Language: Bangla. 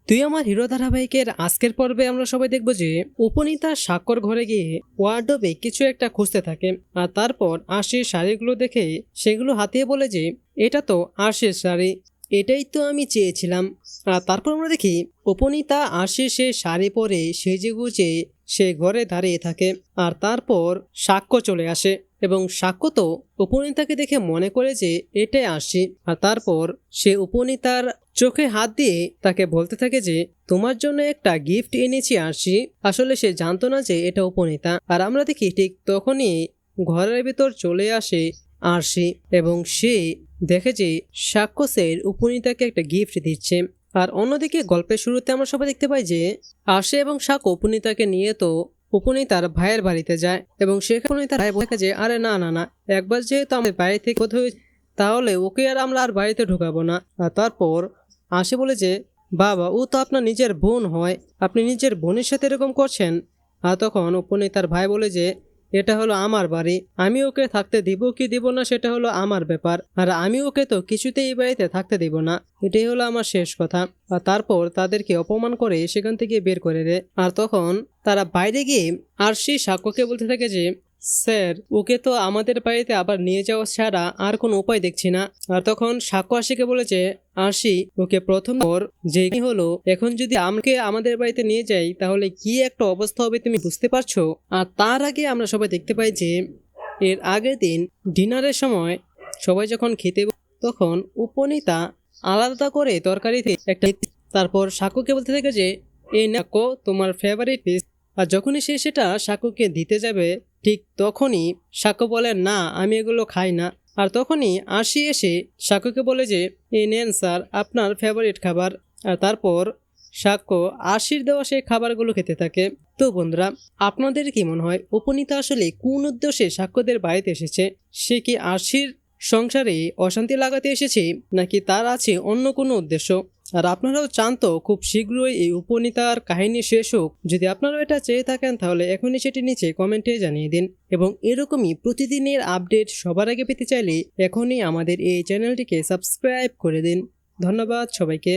তুই আমার হিরো ধারাবাহিকের আজকের পর্বে আমরা সবাই দেখব যে উপনীতা সাক্ষর ঘরে গিয়ে ওয়ার্ডরোবে কিছু একটা খুঁজতে থাকে। আর তারপর আশির শাড়িগুলো দেখে সেগুলো হাতিয়ে বলে যে এটা তো আশির শাড়ি, এটাই তো আমি চেয়েছিলাম। আর তারপর আমরা দেখি উপনীতা আশির সে শাড়ি পরে সেজে গুজে সে ঘরে দাঁড়িয়ে থাকে। আর তারপর সাক্ষ্য চলে আসে এবং সাক্ষ্য তো উপনীতাকে দেখে মনে করে যে এটাই আশি। আর তারপর সে উপনীতার চোখে হাত দিয়ে তাকে বলতে থাকে যে তোমার জন্য একটা গিফট এনেছি আশি। আসলে সে জানতো না যে এটা উপনীতা। আর আমরা দেখি ঠিক তখনই ঘরের ভিতর চলে আসে আরশি এবং সে দেখে যে সাক্ষ্য স্যার উপনীতাকে একটা গিফট দিচ্ছে। আর অন্যদিকে গল্পের শুরুতে আমরা সবাই দেখতে পাই যে আরশি এবং সাক্ষ্য উপনীতাকে নিয়ে তো উপনীতার ভাইয়ের বাড়িতে যায় এবং সেখানে তার ভাই বলে যে আরে না না না, একবার যেহেতু আমাদের বাড়ি থেকে কোথাও তাহলে ওকে আর আমরা আর বাড়িতে ঢুকাবো না। আর তারপর আশি বলে যে বাবা, ও তো আপনার নিজের বোন হয়, আপনি নিজের বোনের সাথে এরকম করছেন। আর তখন উপনীতার ভাই বলে যে এটা হলো আমার বাড়ি, আমি ওকে থাকতে দিব কি দিব না সেটা হলো আমার ব্যাপার, আর আমি ওকে তো কিছুতেই এই বাড়িতে থাকতে দিব না, এটাই হলো আমার শেষ কথা। আর তারপর তাদেরকে অপমান করে সেখান থেকে বের করে দেয়। আর তখন তারা বাইরে গিয়ে আরশি সাক্ষ্যকে বলতে থাকে যে স্যার, ওকে তো আমাদের বাড়িতে আবার নিয়ে যাওয়া ছাড়া আর কোনো উপায় দেখছি না। আর তখন সাক্ষ্য আশিকে বলেছে আশি, ওকে প্রথম যে হলো এখন যদি আমাকে আমাদের বাড়িতে নিয়ে যাই তাহলে কি একটা অবস্থা হবে তুমি বুঝতে পারছো। আর তার আগে আমরা সবাই দেখতে পাই যে এর আগের দিন ডিনারের সময় সবাই যখন খেতে তখন উপনীতা আলাদা করে তরকারিতে একটা তারপর সাক্ষ্যকে বলতে থাকে যে এই নাকো তোমার ফেভারিট পিস। আর যখনই সে সেটা সাক্ষ্যকে দিতে যাবে ঠিক তখনই সাক্ষ্য বলে না আমি এগুলো খাই না। আর তখনই আশি এসে সাক্ষ্যকে বলে যে এই নেন স্যার আপনার ফেভারিট খাবার। আর তারপর সাক্ষ্য আশির দেওয়া সেই খাবারগুলো খেতে থাকে। তো বন্ধুরা, আপনাদের কি মনে হয় উপনীতা আসলে কোন উদ্দেশ্যে সাক্ষ্যদের বাড়িতে এসেছে? সে কি আশির সংসারে অশান্তি লাগাতে এসেছে নাকি তার আছে অন্য কোনো উদ্দেশ্য? আর আপনারাও চান তো খুব শীঘ্রই এই উপনীতার কাহিনী শেষ হোক? যদি আপনারাও এটা চেয়ে থাকেন তাহলে এখনই সেটি নিচে কমেন্টে জানিয়ে দিন। এবং এরকমই প্রতিদিনের আপডেট সবার আগে পেতে চাইলে এখনই আমাদের এই চ্যানেলটিকে সাবস্ক্রাইব করে দিন। ধন্যবাদ সবাইকে।